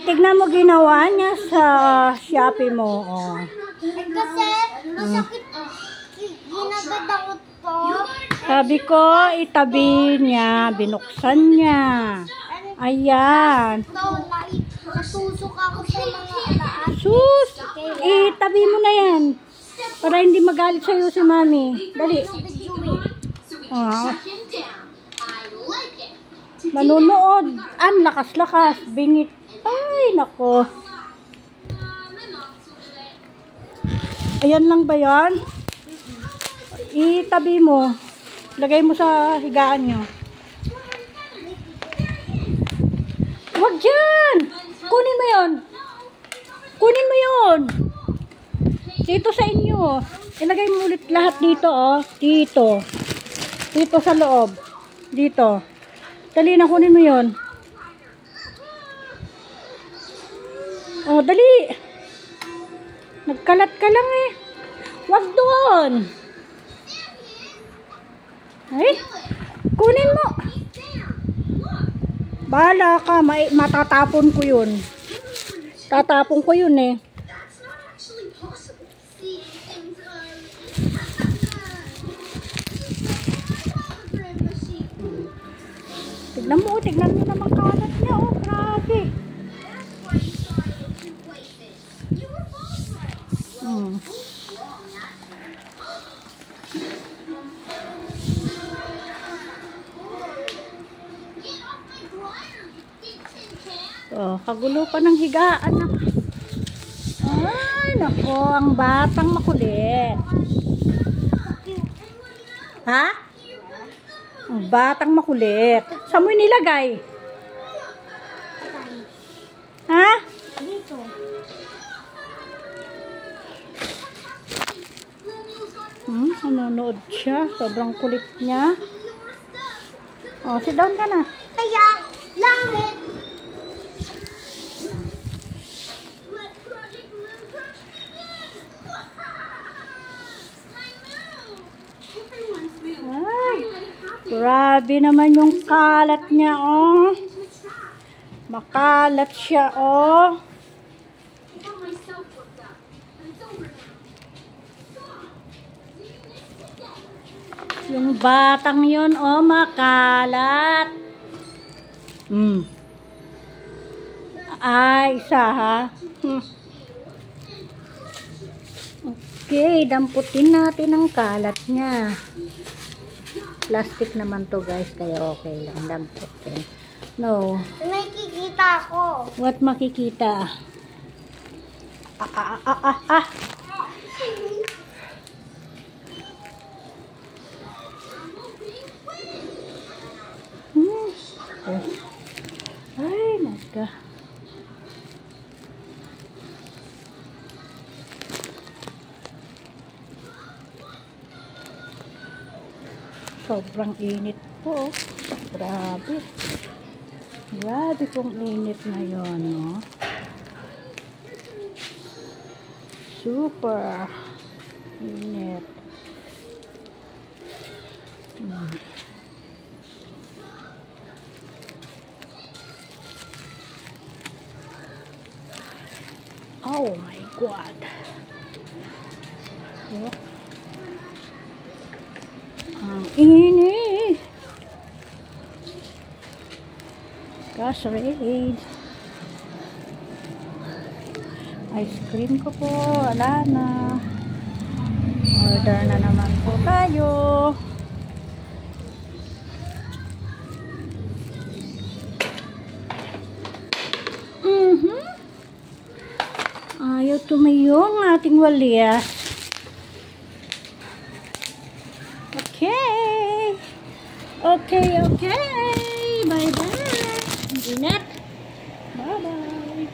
tignan mo ginawa niya sa Shopee mo. Oh. Kasi masakit. Ginagad ako to. Sabi ko, itabi niya. Binuksan niya. Ayan. Natusok ako sa mga taas. Sus! Itabi mo na yan. Para hindi magalit sa'yo si Mami. Dali. Oh. Manunood. Ang lakas-lakas. Bingit. Ay, nako. Ayan lang ba yan? Itabi mo. Lagay mo sa higaan nyo. Huwag dyan! Kunin mo yun. Kunin mo yun. Dito sa inyo. Ilagay mo ulit lahat dito, oh. Dito. Dito sa loob. Dito. Dali na, kunin mo yun. Oh, dali. Nagkalat ka lang eh. Huwag doon. Ay, kunin mo. Bahala ka, matatapon ko yun. Tatapon ko yun eh. Tignan mo naman kalat niya, oh, grabe. Oh, kagulo pa ng higaan na. Ay, nako, ang batang makulit. Ha? Ang batang makulit. Saan mo nilagay? Ha? Dito. Nanonood siya. Sobrang kulit niya. Oh, sit down ka na. Kaya, langit. Ay, grabe naman yung kalat niya, oh. Makalat siya, oh. Yung batang yun, oh, makalat. Ay, isa, ha? Okay, damputin natin ang kalat niya. Plastic naman to, guys, kaya okay lang damputin. No. Nakikita ako. What makikita? Ay, naga. Sobrang init po. Grabe. Grabe pong init na yun, no? Super init. Oh my God. Oh. Ang init. Gosh, rage. Ice cream ko po. Wala na. Order na naman po tayo. Ayaw tumayo ang ating walyas. Okay. Okay. Bye-bye. Ingat. Bye-bye.